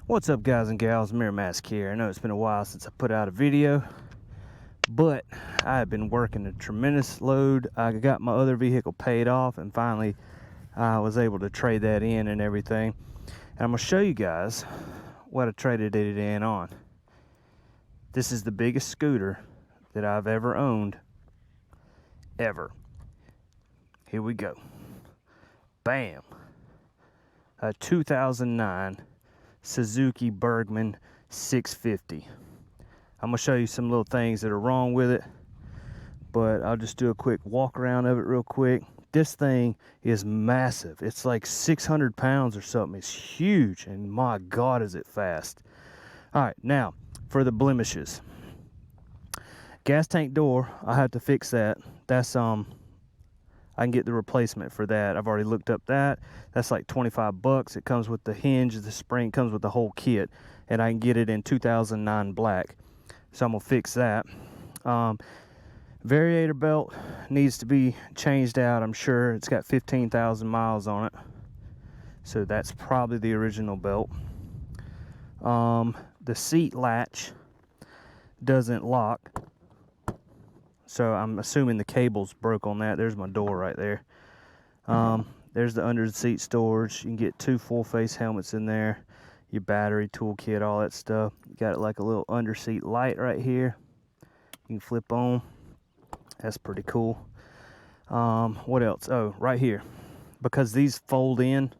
What's up, guys and gals? Mirrormask here. I know it's been a while since I put out a video, but I have been working a tremendous load. I got my other vehicle paid off, and finally I was able to trade that in and everything. And I'm going to show you guys what I traded it in on. This is the biggest scooter that I've ever owned, ever. Here we go. Bam. A 2009 Suzuki Burgman 650. I'm gonna show you some little things that are wrong with it, but I'll just do a quick walk around of it real quick. This thing is massive. It's like 600 pounds or something. It's huge, and my God, is it fast. All right, now for the blemishes. Gas tank door, I have to fix that. That's I can get the replacement for that. I've already looked up that. That's like 25 bucks. It comes with the hinge, the spring, comes with the whole kit, and I can get it in 2009 black. So I'm gonna fix that. Variator belt needs to be changed out, I'm sure. It's got 15,000 miles on it, so that's probably the original belt. The seat latch doesn't lock, so I'm assuming the cable's broke on that. There's my door right there. There's the under the seat storage. You can get 2 full face helmets in there, your battery, toolkit, all that stuff. You got it like a little under seat light right here. You can flip on. That's pretty cool. What else? Oh, right here. Because these fold in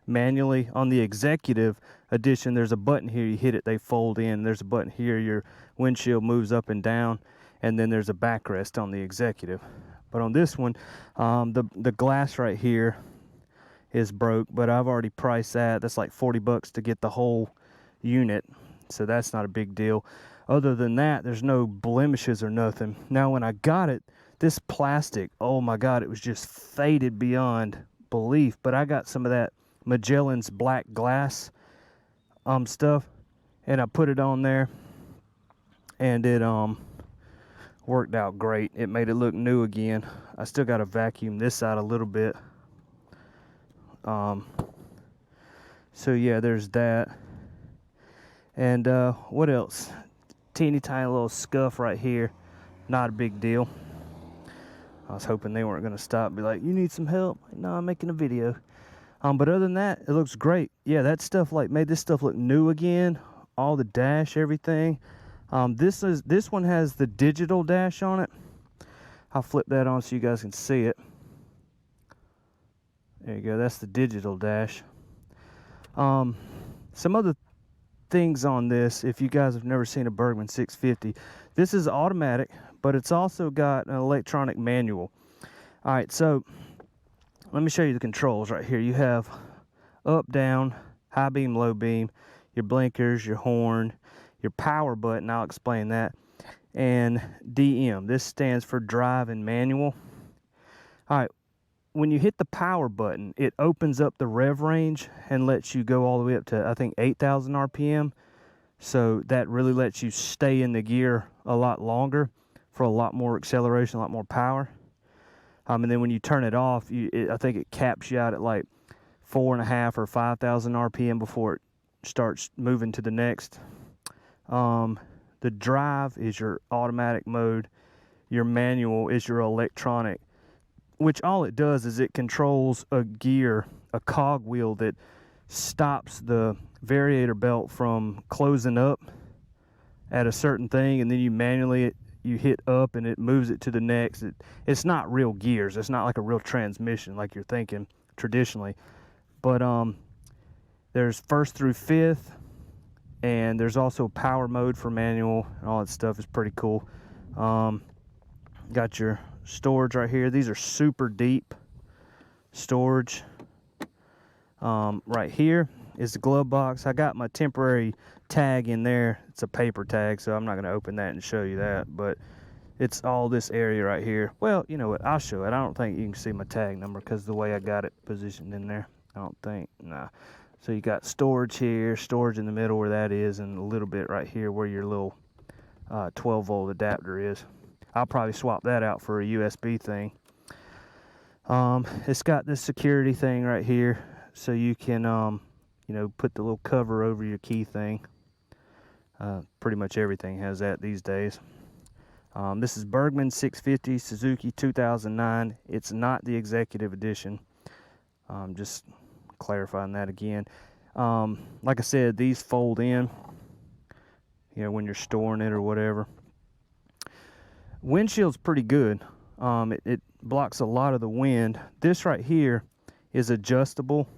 manually, on the executive edition, there's a button here. You hit it, they fold in. There's a button here. Your windshield moves up and down. And then there's a backrest on the executive. But on this one, the glass right here is broke, but I've already priced that. That's like 40 bucks to get the whole unit, so that's not a big deal. Other than that, there's no blemishes or nothing. Now, when I got it, this plastic, oh my God, it was just faded beyond belief. But I got some of that Magellan's black glass stuff, and I put it on there, and it worked out great. It made it look new again. I still got to vacuum this out a little bit. So yeah, there's that. And what else? Teeny tiny little scuff right here. Not a big deal. I was hoping they weren't going to stop and be like, you need some help? No, I'm making a video. But other than that, it looks great. Yeah, that stuff like made this stuff look new again. All the dash, everything. This one has the digital dash on it. I'll flip that on so you guys can see it. There you go. That's the digital dash. Some other things on this, if you guys have never seen a Burgman 650, this is automatic, but it's also got an electronic manual. All right, so let me show you the controls right here. You have up, down, high beam, low beam, your blinkers, your horn, your power button, I'll explain that, and DM. This stands for drive and manual. All right, when you hit the power button, it opens up the rev range and lets you go all the way up to, I think, 8,000 RPM. So that really lets you stay in the gear a lot longer for a lot more acceleration, a lot more power. And then when you turn it off, I think it caps you out at like 4.5 or 5,000 RPM before it starts moving to the next. The drive is your automatic mode. Your manual is your electronic, which all it does is it controls a gear, a cog wheel that stops the variator belt from closing up at a certain thing, and then you manually you hit up and it moves it to the next. It's not real gears. It's not like a real transmission like you're thinking traditionally. But there's first through fifth, and there's also power mode for manual, and all that stuff is pretty cool. Got your storage right here. These are super deep storage. Right here is the glove box. I got my temporary tag in there. It's a paper tag, so I'm not going to open that and show you that, but it's all this area right here. Well, you know what, I'll show it. I don't think you can see my tag number because the way I got it positioned in there. I don't think, nah. So you got storage here, storage in the middle where that is, and a little bit right here where your little 12 volt adapter is. I'll probably swap that out for a USB thing. It's got this security thing right here, so you can you know, put the little cover over your key thing. Pretty much everything has that these days. This is Burgman 650 Suzuki 2009. It's not the executive edition. Just clarifying that again. Like I said, these fold in, you know, when you're storing it or whatever. Windshield's pretty good. It blocks a lot of the wind. This right here is adjustable.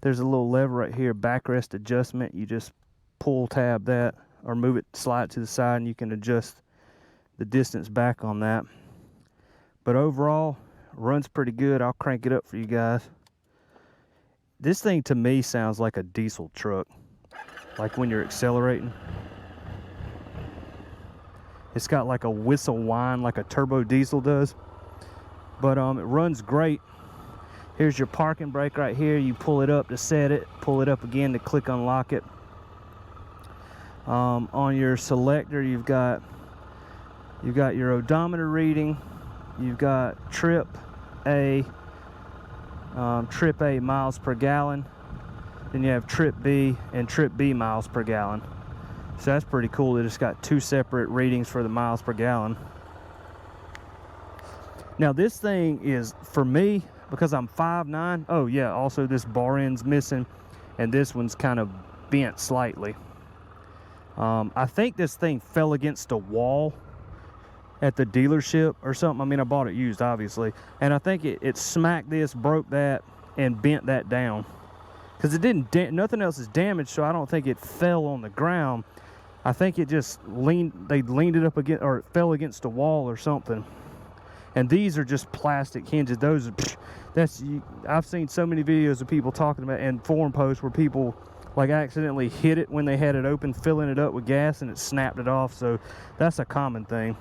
There's a little lever right here, backrest adjustment. You just pull tab that or move it, slide it to the side, and you can adjust the distance back on that. But overall, runs pretty good. I'll crank it up for you guys. This thing to me sounds like a diesel truck, like when you're accelerating. It's got like a whistle whine like a turbo diesel does, but it runs great. Here's your parking brake right here. You pull it up to set it, pull it up again to click unlock it. On your selector, you've got your odometer reading, you've got trip A miles per gallon, then you have trip B and trip B miles per gallon. So that's pretty cool. They just got two separate readings for the miles per gallon. Now this thing is, for me, because I'm 5'9", oh yeah, also this bar end's missing, and this one's kind of bent slightly. I think this thing fell against a wall at the dealership or something. I mean, I bought it used, obviously, and I think it smacked this, broke that, and bent that down. Because it didn't, nothing else is damaged, so I don't think it fell on the ground. I think it just they leaned it up against, or it fell against a wall or something. And these are just plastic hinges. Those are, I've seen so many videos of people talking about, and forum posts where people like accidentally hit it when they had it open, filling it up with gas, and it snapped it off. So that's a common thing.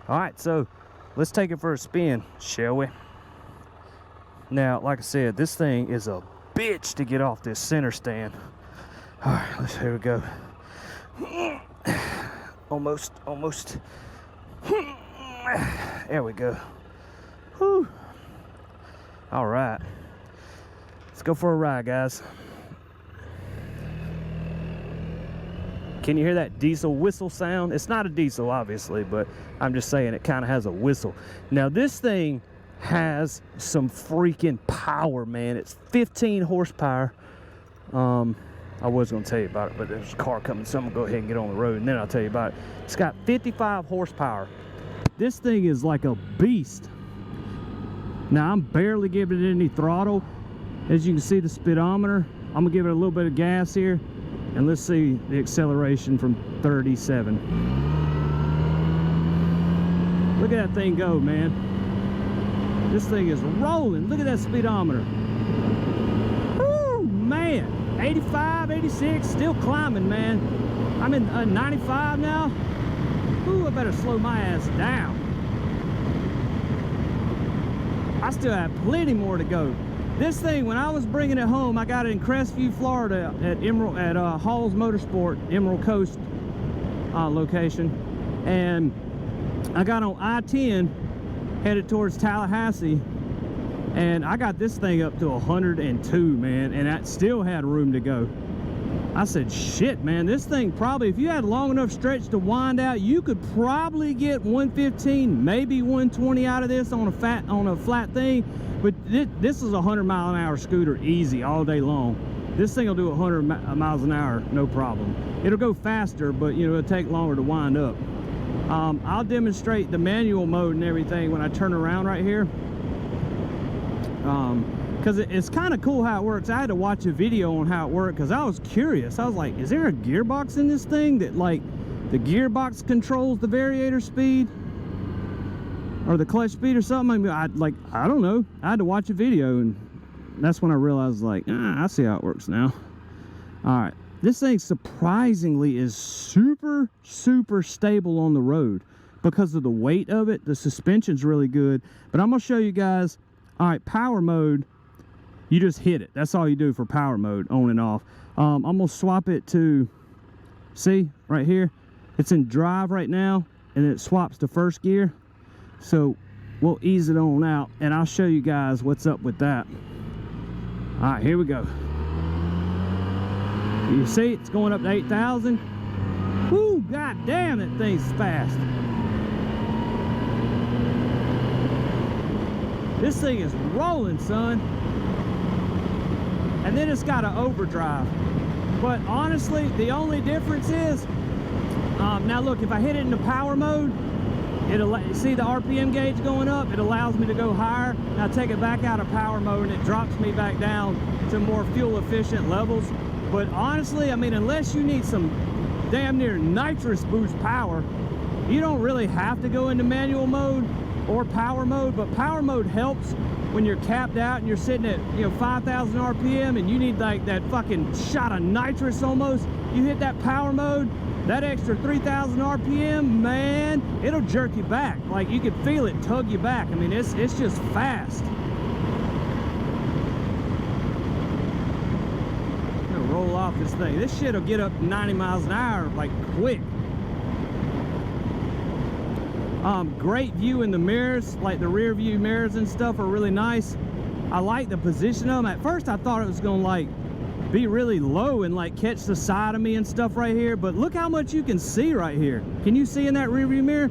All right, so let's take it for a spin, shall we? Now, like I said, this thing is a bitch to get off this center stand. All right, here we go. Almost. There we go. Whew. All right. Let's go for a ride, guys. Can you hear that diesel whistle sound? It's not a diesel, obviously, but I'm just saying it kind of has a whistle. Now, this thing has some freaking power, man. It's 15 horsepower. I was going to tell you about it, but there's a car coming, so I'm going to go ahead and get on the road, and then I'll tell you about it. It's got 55 horsepower. This thing is like a beast. Now, I'm barely giving it any throttle. As you can see, the speedometer, I'm going to give it a little bit of gas here, and let's see the acceleration from 37. Look at that thing go, man. This thing is rolling. Look at that speedometer. Woo, man. 85, 86, still climbing, man. I'm in 95 now. Ooh, I better slow my ass down. I still have plenty more to go. This thing, when I was bringing it home, I got it in Crestview, Florida at Hall's Motorsport, Emerald Coast location. And I got on I-10, headed towards Tallahassee, and I got this thing up to 102, man, and that still had room to go. I said, shit, man, this thing probably, if you had a long enough stretch to wind out, you could probably get 115, maybe 120 out of this on a flat thing. But this is a 100-mile-an-hour scooter, easy, all day long. This thing will do 100 miles an hour, no problem. It'll go faster, but you know, it'll take longer to wind up. I'll demonstrate the manual mode and everything when I turn around right here. Because it's kind of cool how it works. I had to watch a video on how it worked because I was curious. I was like, is there a gearbox in this thing that, like, the gearbox controls the variator speed or the clutch speed or something? I don't know. I had to watch a video, and that's when I realized, like, I see how it works now. All right. This thing surprisingly is super stable on the road because of the weight of it. The suspension's really good. But I'm going to show you guys. All right, power mode, you just hit it. That's all you do for power mode, on and off. I'm going to swap it to, see, right here. It's in drive right now, and it swaps to first gear. So we'll ease it on out, and I'll show you guys what's up with that. All right, here we go. You see, it's going up to 8,000. Woo, god damn, that thing's fast. This thing is rolling, son. And then it's got an overdrive. But honestly, the only difference is, now look, if I hit it in the power mode, it'll see the RPM gauge going up. It allows me to go higher. Now take it back out of power mode and it drops me back down to more fuel efficient levels. But honestly, I mean, unless you need some damn near nitrous boost power, you don't really have to go into manual mode or power mode. But power mode helps when you're capped out and you're sitting at, you know, 5,000 RPM and you need like that fucking shot of nitrous almost. You hit that power mode, that extra 3,000 RPM, man, it'll jerk you back. Like, you can feel it tug you back. I mean, it's just fast. I'm gonna roll off this thing. This shit will get up 90 miles an hour like quick. Great view in the mirrors, like the rear view mirrors and stuff are really nice. I like the position of them. At first I thought it was gonna like be really low and like catch the side of me and stuff right here, but look how much you can see right here. Can you see in that rear view mirror?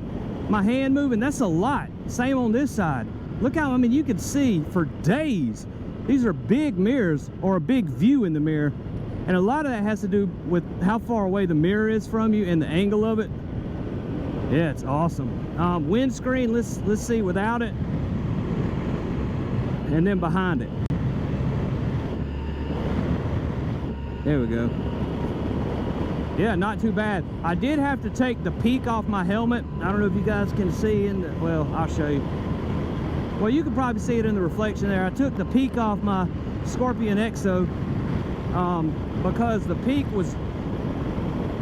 My hand moving, that's a lot. Same on this side. Look how, I mean, you can see for days. These are big mirrors, or a big view in the mirror, and a lot of that has to do with how far away the mirror is from you and the angle of it. Yeah, it's awesome. Windscreen, let's see without it, and then behind it. There we go. Yeah, not too bad. I did have to take the peak off my helmet. I don't know if you guys can see in the, well, I'll show you. Well, you can probably see it in the reflection there. I took the peak off my Scorpion Exo because the peak was,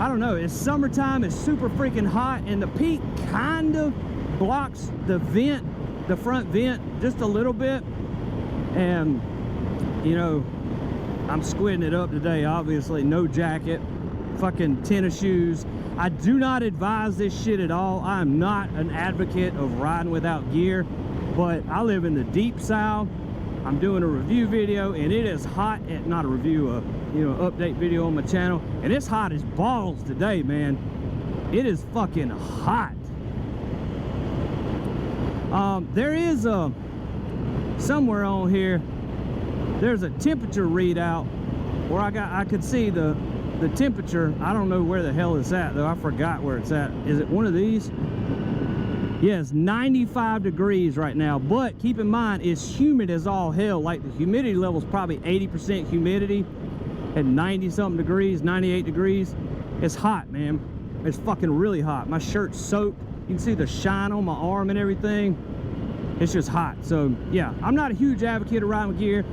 I don't know, it's summertime, it's super freaking hot, and the peak kind of blocks the vent, the front vent, just a little bit. And, you know, I'm squinting it up today, obviously. No jacket, fucking tennis shoes. I do not advise this shit at all. I am not an advocate of riding without gear, but I live in the deep south. I'm doing a review video, and it is hot. Not a review, you know, update video on my channel, and it's hot as balls today, man. It is fucking hot. There is a somewhere on here, there's a temperature readout where I could see the temperature. I don't know where the hell it's at though. I forgot where it's at. Is it one of these? Yes, 95 degrees right now, but keep in mind it's humid as all hell. Like, the humidity level is probably 80% humidity at 90 something degrees, 98 degrees. It's hot, man. It's fucking really hot. My shirt's soaked. You can see the shine on my arm and everything. It's just hot. So yeah, I'm not a huge advocate of riding with gear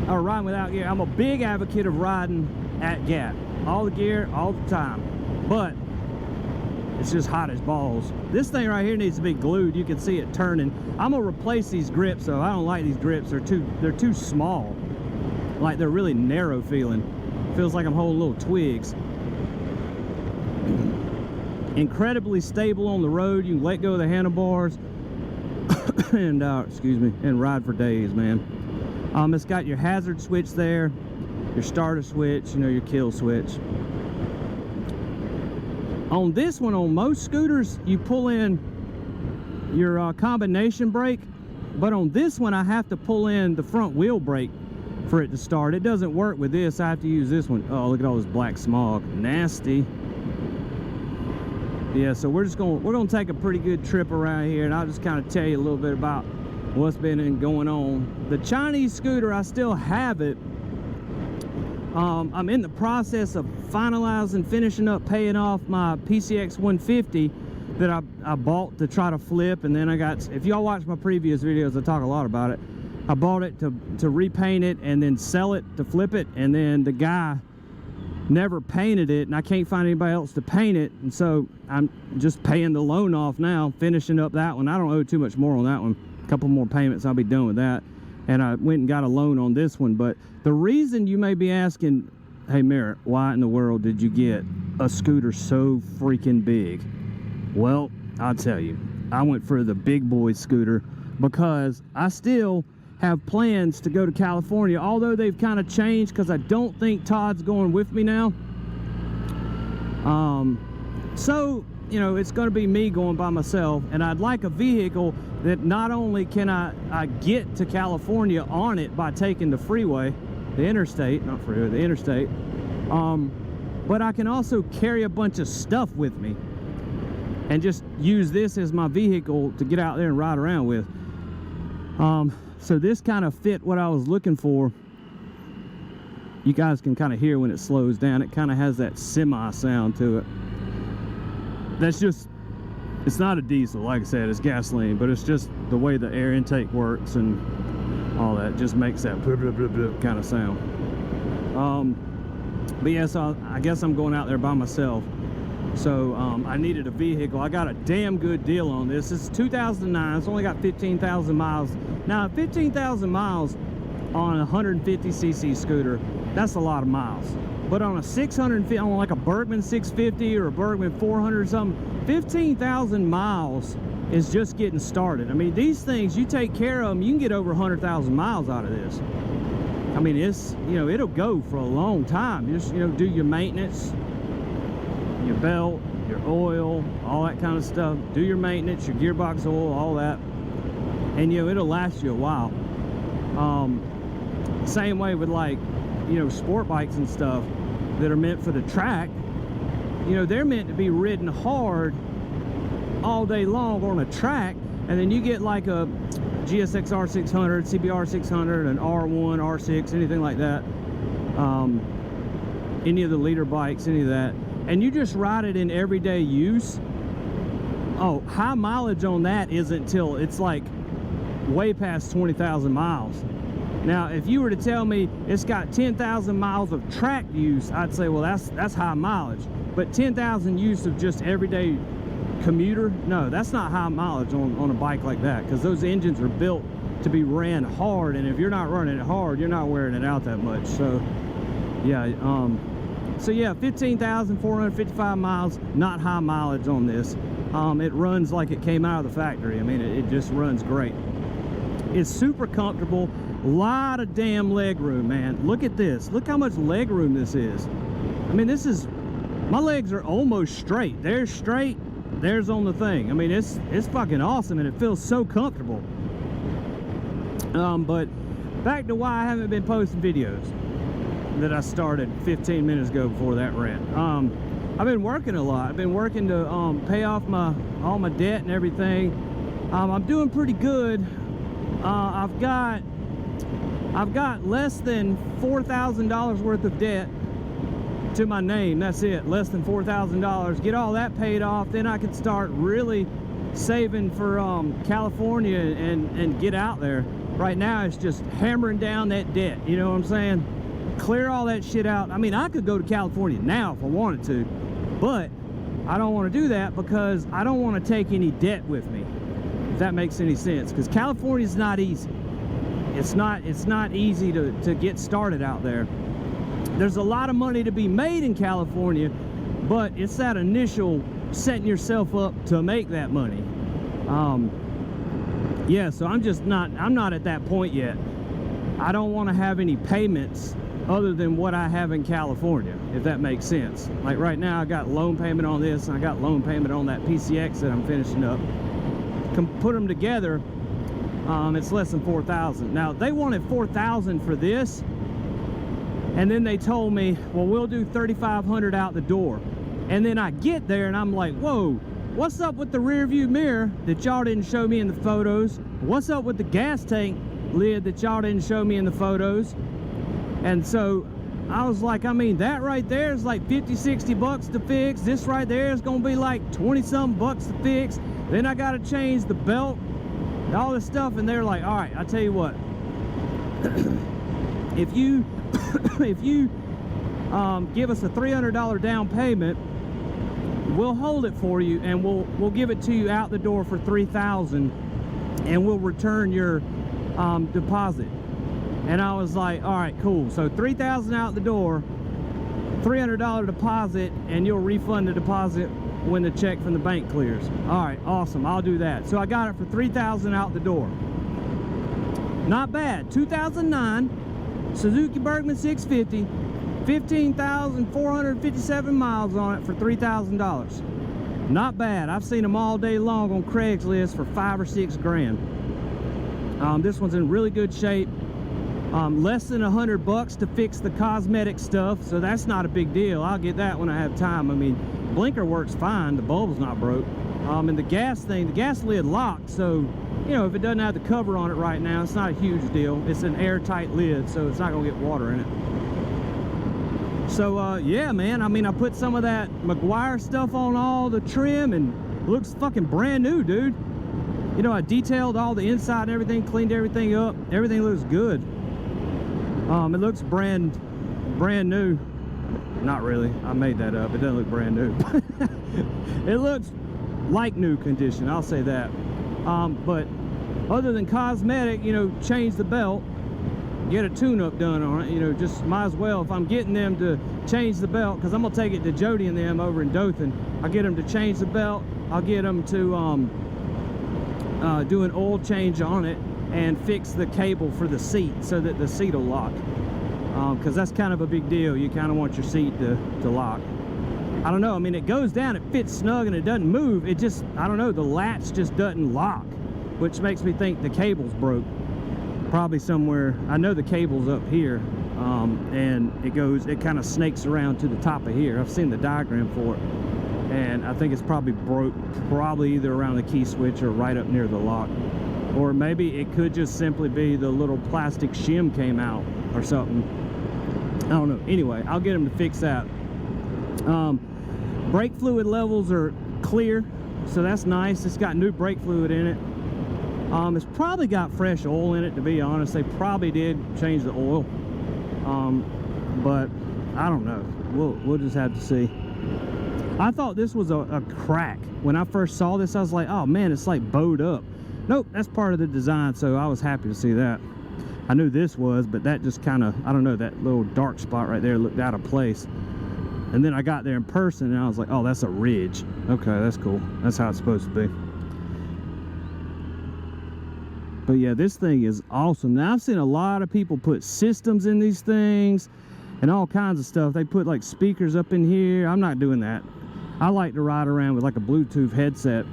or riding without gear. I'm a big advocate of riding at gap, all the gear all the time, but it's just hot as balls. This thing right here needs to be glued. You can see it turning. I'm gonna replace these grips though. I don't like these grips. They're too small. Like, they're really narrow feeling. Feels like I'm holding little twigs. Incredibly stable on the road. You can let go of the handlebars and excuse me, and ride for days, man. It's got your hazard switch there, your starter switch, you know, your kill switch. On this one, on most scooters, you pull in your combination brake, but on this one, I have to pull in the front wheel brake for it to start. It doesn't work with this. I have to use this one. Oh, look at all this black smog. Nasty. Yeah, so we're gonna take a pretty good trip around here, and I'll just kind of tell you a little bit about what's been going on. The Chinese scooter, I still have it. I'm in the process of finishing up paying off my PCX 150 that I bought to try to flip, and then I got, if y'all watch my previous videos, I talk a lot about it. I bought it to repaint it and then sell it to flip it, and then the guy never painted it, and I can't find anybody else to paint it, and so I'm just paying the loan off now, finishing up that one. I don't owe too much more on that one. A couple more payments, I'll be done with that. And I went and got a loan on this one. But the reason you may be asking, hey Merritt, why in the world did you get a scooter so freaking big? Well, I'll tell you, I went for the big boy scooter because I still have plans to go to California, although they've kind of changed because I don't think Todd's going with me now. So, you know, it's going to be me going by myself, and I'd like a vehicle that not only can I get to California on it by taking the freeway, the interstate, not freeway, the interstate, but I can also carry a bunch of stuff with me and just use this as my vehicle to get out there and ride around with. So this kind of fit what I was looking for. You guys can kind of hear when it slows down. It kind of has that semi sound to it. That's just, it's not a diesel, like I said, it's gasoline, but it's just the way the air intake works and all that just makes that kind of sound. But yeah, so I guess I'm going out there by myself. So I needed a vehicle. I got a damn good deal on this. This is 2009. It's only got 15,000 miles. Now, 15,000 miles on a 150cc scooter, that's a lot of miles. But on a 650, on like a Burgman 650 or a Burgman 400 or something, 15,000 miles is just getting started. I mean, these things, you take care of them, you can get over 100,000 miles out of this. I mean, it's, you know, it'll go for a long time. You just, you know, do your maintenance, your belt, your oil, all that kind of stuff. Do your maintenance, your gearbox oil, all that. And, you know, it'll last you a while. Same way with, like, you know, sport bikes and stuff that are meant for the track. You know, they're meant to be ridden hard all day long on a track, and then you get like a GSX-R 600, CBR 600, an R1, R6, anything like that, any of the leader bikes, any of that, and you just ride it in everyday use. Oh, high mileage on that isn't till it's like way past 20,000 miles. Now, if you were to tell me it's got 10,000 miles of track use, I'd say, well, that's high mileage. But 10,000 use of just everyday commuter, no, that's not high mileage on a bike like that, because those engines are built to be ran hard, and if you're not running it hard, you're not wearing it out that much. So, yeah, 15,455 miles, not high mileage on this. It runs like it came out of the factory. I mean, it just runs great. It's super comfortable. A lot of damn leg room, man. Look at this. Look how much leg room this is. I mean, this is, my legs are almost straight. They're straight, there's on the thing. I mean, it's fucking awesome, and it feels so comfortable. But back to why I haven't been posting videos that I started 15 minutes ago before that rant. I've been working a lot. I've been working to pay off all my debt and everything. I'm doing pretty good. I've got less than $4,000 worth of debt to my name. That's it, less than $4,000. Get all that paid off, then I can start really saving for California and get out there. Right now, it's just hammering down that debt. You know what I'm saying? Clear all that shit out. I mean, I could go to California now if I wanted to, but I don't want to do that because I don't want to take any debt with me, if that makes any sense. Because California's not easy. It's not easy to get started out there. There's a lot of money to be made in California, but it's that initial setting yourself up to make that money. Yeah, so I'm not at that point yet. I don't want to have any payments other than what I have in California, if that makes sense. Like right now, I got loan payment on this, and I got loan payment on that PCX that I'm finishing up. Put them together, it's less than $4,000. Now, they wanted $4,000 for this, and then they told me, well, we'll do $3,500 out the door. And then I get there, and I'm like, whoa, what's up with the rear view mirror that y'all didn't show me in the photos? What's up with the gas tank lid that y'all didn't show me in the photos? And so I was like, I mean, that right there is like 50, 60 bucks to fix. This right there is gonna be like 20-something bucks to fix. Then I gotta change the belt, all this stuff. And they're like, all right, I'll tell you what, if you give us a $300 down payment, we'll hold it for you, and we'll give it to you out the door for $3,000, and we'll return your deposit. And I was like, all right, cool. So $3,000 out the door, $300 deposit, and you'll refund the deposit when the check from the bank clears. All right, awesome, I'll do that. So I got it for $3,000 out the door. Not bad. 2009 Suzuki Burgman 650, 15,457 miles on it for $3,000. Not bad. I've seen them all day long on Craigslist for $5 or $6 grand. This one's in really good shape. Less than $100 to fix the cosmetic stuff, so that's not a big deal. I'll get that when I have time. I mean, blinker works fine, the bulb's not broke. And the gas thing, the gas lid locked, so you know, if it doesn't have the cover on it right now, it's not a huge deal. It's an airtight lid, so it's not gonna get water in it. So yeah, man, I mean, I put some of that McGuire stuff on all the trim and it looks fucking brand new, dude. You know, I detailed all the inside and everything, cleaned everything up. Everything looks good. It looks brand new. Not really, I made that up. It doesn't look brand new. It looks like new condition, I'll say that. But other than cosmetic, you know, change the belt, get a tune-up done on it, you know, just might as well, if I'm getting them to change the belt, because I'm gonna take it to Jody and them over in Dothan. I'll get them to change the belt, I'll get them to do an oil change on it and fix the cable for the seat so that the seat will lock, because that's kind of a big deal. You kind of want your seat to lock. I don't know, I mean, it goes down, it fits snug and it doesn't move. It just, I don't know, the latch just doesn't lock, which makes me think the cable's broke. Probably somewhere, I know the cable's up here, and it kind of snakes around to the top of here. I've seen the diagram for it, and I think it's probably broke, probably either around the key switch or right up near the lock. Or maybe it could just simply be the little plastic shim came out or something. I don't know. Anyway, I'll get them to fix that. Brake fluid levels are clear, so that's nice. It's got new brake fluid in it. It's probably got fresh oil in it, to be honest. They probably did change the oil, but I don't know. We'll just have to see. I thought this was a crack. When I first saw this, I was like, oh man, it's like bowed up. Nope, that's part of the design, so I was happy to see that. I knew this was, but that just kind of, I don't know, that little dark spot right there looked out of place. And then I got there in person and I was like, oh, that's a ridge. Okay, that's cool. That's how it's supposed to be. But yeah, this thing is awesome. Now, I've seen a lot of people put systems in these things and all kinds of stuff. They put like speakers up in here. I'm not doing that. I like to ride around with like a Bluetooth headset.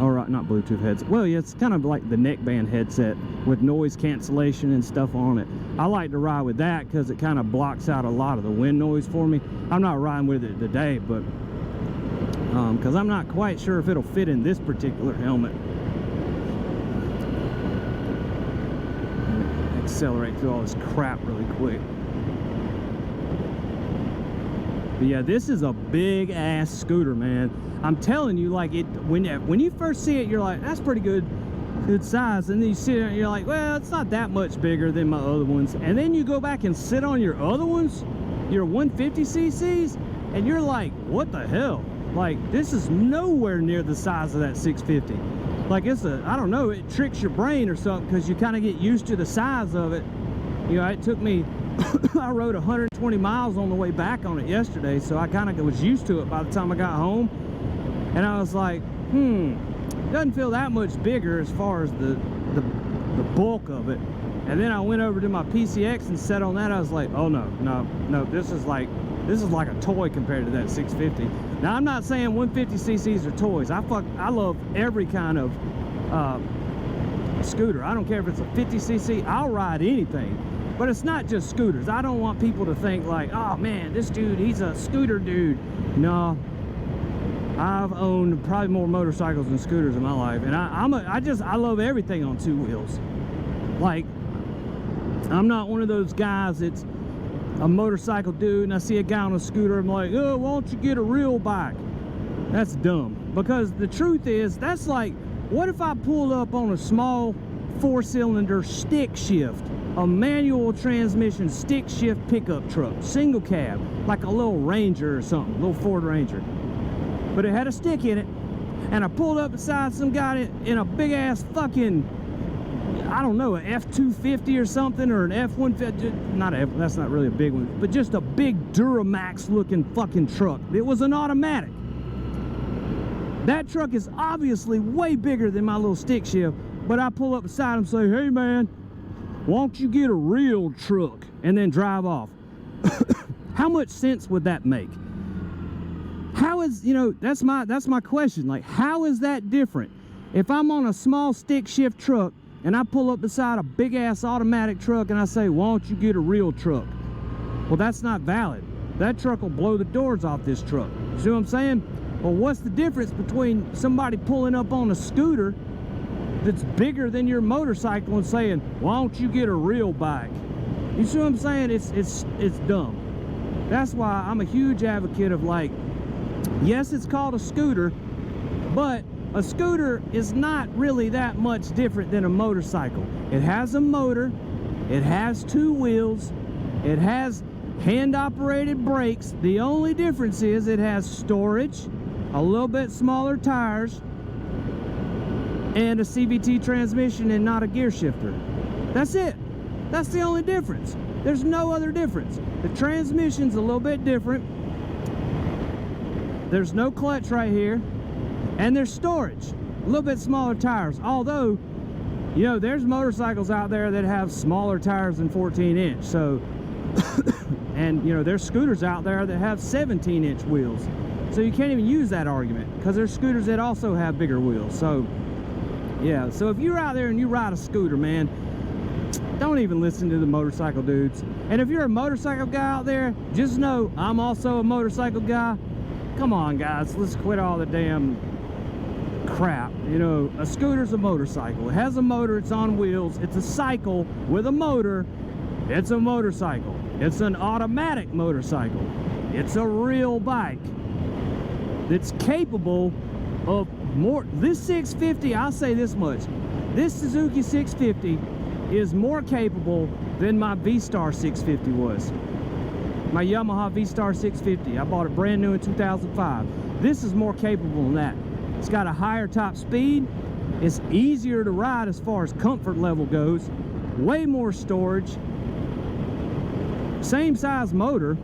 Or not Bluetooth headset. Well, yeah, it's kind of like the neckband headset with noise cancellation and stuff on it. I like to ride with that because it kind of blocks out a lot of the wind noise for me. I'm not riding with it today, but because I'm not quite sure if it'll fit in this particular helmet. Accelerate through all this crap really quick. But yeah, this is a big ass scooter, man. I'm telling you, like, it when you first see it, you're like, that's pretty good size, and then you sit there and you're like, well, it's not that much bigger than my other ones. And then you go back and sit on your other ones, your 150cc's, and you're like, what the hell? Like, this is nowhere near the size of that 650. Like, it's I don't know, it tricks your brain or something, because you kind of get used to the size of it. You know, it took me I rode 120 miles on the way back on it yesterday, so I kind of was used to it by the time I got home. And I was like, doesn't feel that much bigger as far as the bulk of it. And then I went over to my PCX and sat on that. I was like, oh no, this is like a toy compared to that 650. Now, I'm not saying 150cc's are toys. I love every kind of scooter. I don't care if it's a 50cc. I'll ride anything. But it's not just scooters. I don't want people to think like, oh man, this dude, he's a scooter dude. No, I've owned probably more motorcycles than scooters in my life, and I love everything on two wheels. Like, I'm not one of those guys that's a motorcycle dude and I see a guy on a scooter, I'm like, oh, why don't you get a real bike? That's dumb, because the truth is, that's like, what if I pulled up on a small 4-cylinder stick shift, a manual transmission stick shift pickup truck, single cab, like a little Ranger or something, little Ford Ranger, but it had a stick in it, and I pulled up beside some guy in a big ass fucking, I don't know, an F-250 or something, or an F-150, that's not really a big one, but just a big Duramax looking fucking truck. It was an automatic. That truck is obviously way bigger than my little stick shift, but I pull up beside him and say, hey man, won't you get a real truck and then drive off? How much sense would that make? How is, you know, that's my question. Like, how is that different? If I'm on a small stick shift truck and I pull up beside a big ass automatic truck and I say, won't you get a real truck? Well, that's not valid. That truck will blow the doors off this truck. You see what I'm saying? Well, what's the difference between somebody pulling up on a scooter that's bigger than your motorcycle and saying, why don't you get a real bike? You see what I'm saying? It's dumb. That's why I'm a huge advocate of, like, yes, it's called a scooter, but a scooter is not really that much different than a motorcycle. It has a motor, it has 2 wheels, it has hand-operated brakes. The only difference is it has storage, a little bit smaller tires, and a CVT transmission and not a gear shifter. That's it. That's the only difference. There's no other difference. The transmission's a little bit different. There's no clutch right here. And there's storage. A little bit smaller tires. Although, you know, there's motorcycles out there that have smaller tires than 14-inch. So, and, you know, there's scooters out there that have 17-inch wheels. So you can't even use that argument, because there's scooters that also have bigger wheels. So, yeah. So if you're out there and you ride a scooter, man, don't even listen to the motorcycle dudes. And if you're a motorcycle guy out there, just know I'm also a motorcycle guy. Come on, guys, let's quit all the damn crap. You know, a scooter's a motorcycle. It has a motor, it's on wheels, it's a cycle with a motor. It's a motorcycle. It's an automatic motorcycle. It's a real bike that's capable of more. This 650, I'll say this much, this Suzuki 650 is more capable than my V-Star 650 was. My Yamaha V-Star 650. I bought it brand new in 2005. This is more capable than that. It's got a higher top speed. It's easier to ride as far as comfort level goes. Way more storage. Same size motor,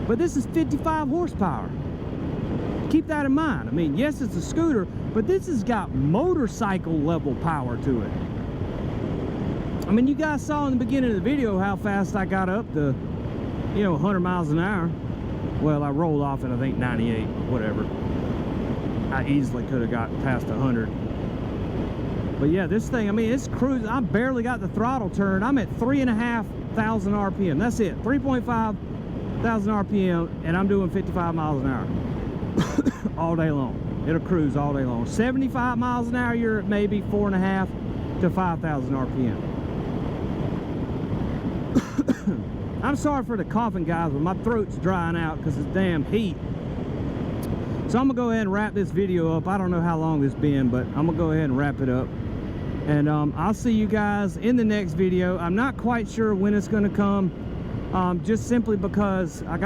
but this is 55 horsepower. Keep that in mind. I mean, yes, it's a scooter, but this has got motorcycle level power to it. I mean, you guys saw in the beginning of the video how fast I got up to, you know, 100 miles an hour. Well, I rolled off at, I think, 98, whatever. I easily could have got past 100. But yeah, this thing, I mean, it's cruising. I barely got the throttle turned. I'm at 3,500 RPM. That's it, 3,500 RPM, and I'm doing 55 miles an hour all day long. It'll cruise all day long. 75 miles an hour, you're at maybe 4,500 to 5,000 RPM. I'm sorry for the coughing, guys, but my throat's drying out because it's damn heat. So I'm gonna go ahead and wrap this video up. I don't know how long it's been, but I'm gonna go ahead and wrap it up. And I'll see you guys in the next video. I'm not quite sure when it's gonna come, just simply because I'm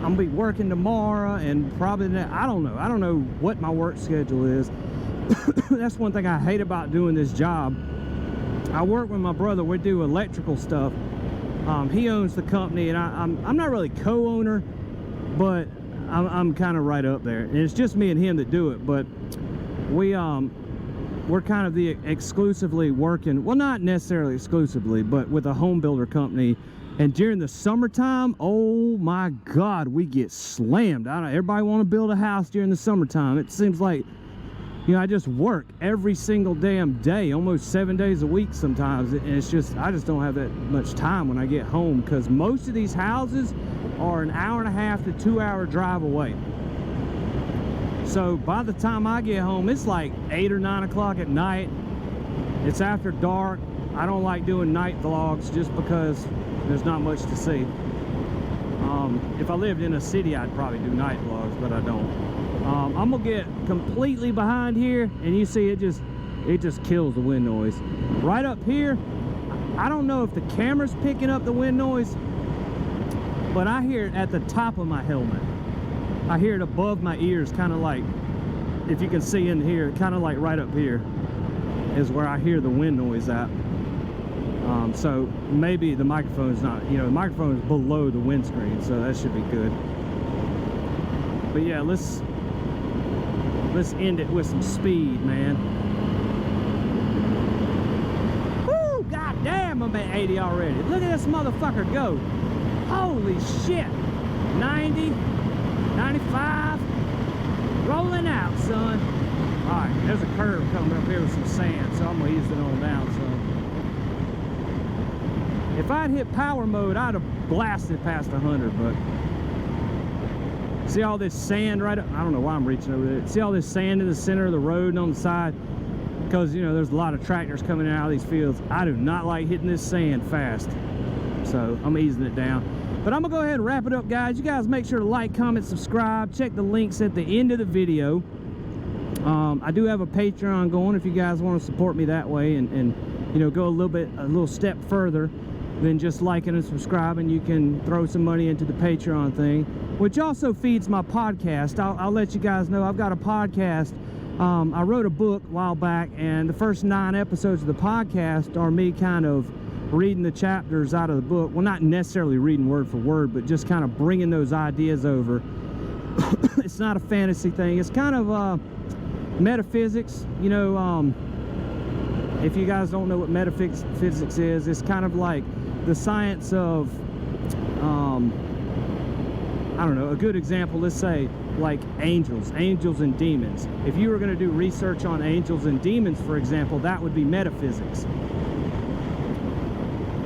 gonna be working tomorrow and probably I don't know what my work schedule is. That's one thing I hate about doing this job. I work with my brother. We do electrical stuff. He owns the company, and I'm not really co-owner, but I'm kind of right up there. And it's just me and him that do it. But we're kind of the exclusively working, well, not necessarily exclusively, but with a home builder company. And during the summertime, oh my God, we get slammed. I don't know, everybody want to build a house during the summertime. It seems like, you know, I just work every single damn day, almost 7 days a week sometimes. And it's just, I just don't have that much time when I get home, because most of these houses are an 1.5 to 2 hour drive away. So by the time I get home, it's like 8 or 9 o'clock at night. It's after dark. I don't like doing night vlogs just because there's not much to see. If I lived in a city, I'd probably do night vlogs, but I don't. I'm gonna get completely behind here, and you see it just kills the wind noise. Right up here, I don't know if the camera's picking up the wind noise, but I hear it at the top of my helmet. I hear it above my ears, kind of like, if you can see in here, kind of like right up here is where I hear the wind noise at. So maybe the microphone's not, you know, the microphone is below the windscreen, so that should be good. But yeah, let's end it with some speed, man. Woo! God damn! 80 already. Look at this motherfucker go. Holy shit. 90, 95, rolling out, son. All right, there's a curve coming up here with some sand, so I'm gonna ease it on down some. If I'd hit power mode, I'd have blasted past 100, but see all this sand right up, I don't know why I'm reaching over there. See all this sand in the center of the road and on the side? Because, you know, there's a lot of tractors coming out of these fields. I do not like hitting this sand fast, so I'm easing it down. But I'm gonna go ahead and wrap it up, guys. You guys make sure to like, comment, subscribe. Check the links at the end of the video. I do have a Patreon going if you guys want to support me that way, and you know, go a little step further than just liking and subscribing. You can throw some money into the Patreon thing, which also feeds my podcast. I'll let you guys know I've got a podcast. I wrote a book a while back, and the first 9 episodes of the podcast are me kind of reading the chapters out of the book. Well, not necessarily reading word for word, but just kind of bringing those ideas over. It's not a fantasy thing. It's kind of metaphysics. You know, if you guys don't know what metaphysics is, it's kind of like the science of, I don't know, a good example, let's say, like angels and demons. If you were going to do research on angels and demons, for example, that would be metaphysics.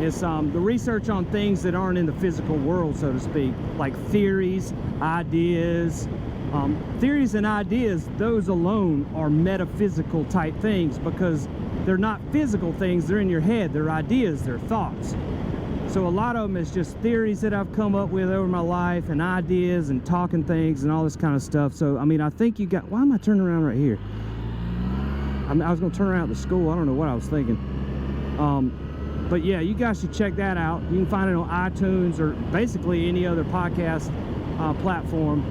It's the research on things that aren't in the physical world, so to speak, like theories, ideas. Theories and ideas, those alone are metaphysical type things because they're not physical things, they're in your head, they're ideas, they're thoughts. So a lot of them is just theories that I've come up with over my life, and ideas and talking things and all this kind of stuff. So, I mean, I think you got, why am I turning around right here? I was going to turn around at the school. I don't know what I was thinking. But yeah, you guys should check that out. You can find it on iTunes or basically any other podcast platform.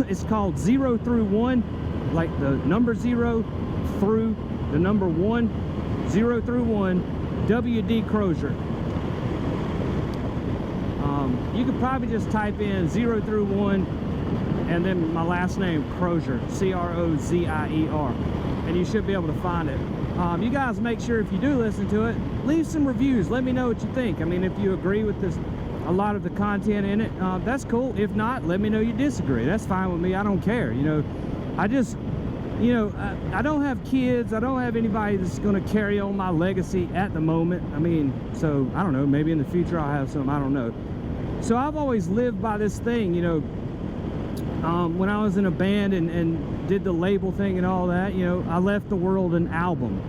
It's called 0 through 1, like the number 0 through the number 1, 0 through 1, W.D. Crozier. You could probably just type in 0 through 1 and then my last name, Crozier, C-R-O-Z-I-E-R, and you should be able to find it. You guys make sure, if you do listen to it, leave some reviews. Let me know what you think. I mean, if you agree with this, a lot of the content in it, that's cool. If not, let me know you disagree. That's fine with me. I don't care. You know, I just, you know, I don't have kids. I don't have anybody that's going to carry on my legacy at the moment. I mean, so I don't know, maybe in the future I'll have some, I don't know. So I've always lived by this thing, you know. When I was in a band and did the label thing and all that, you know, I left the world an album.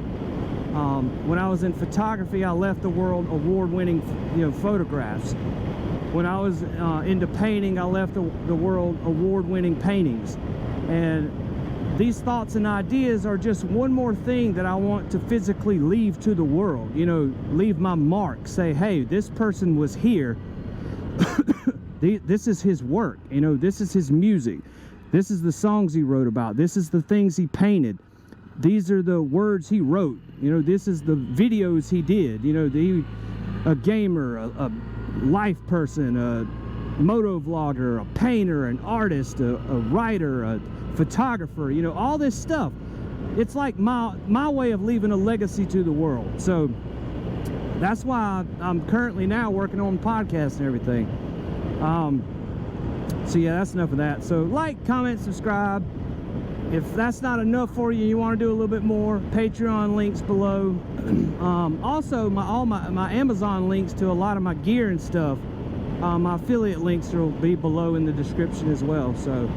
When I was in photography, I left the world award-winning, you know, photographs. When I was into painting, I left the world award-winning paintings. And these thoughts and ideas are just one more thing that I want to physically leave to the world. You know, leave my mark. Say, hey, this person was here. This is his work, you know, this is his music, this is the songs he wrote about, this is the things he painted, these are the words he wrote, you know, this is the videos he did, you know, a gamer, a life person, a motovlogger, a painter, an artist, a writer, a photographer, you know, all this stuff. It's like my way of leaving a legacy to the world. So that's why I'm currently now working on podcasts and everything. So yeah, that's enough of that. So like, comment, subscribe. If that's not enough for you, you want to do a little bit more, Patreon links below. Also, all my Amazon links to a lot of my gear and stuff, my affiliate links will be below in the description as well. So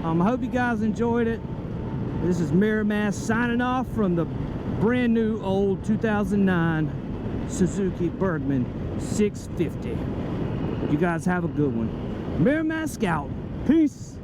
I hope you guys enjoyed it. This is Mirrormask signing off from the brand new old 2009 Suzuki Burgman 650. You guys have a good one. Mirrormask out. Peace.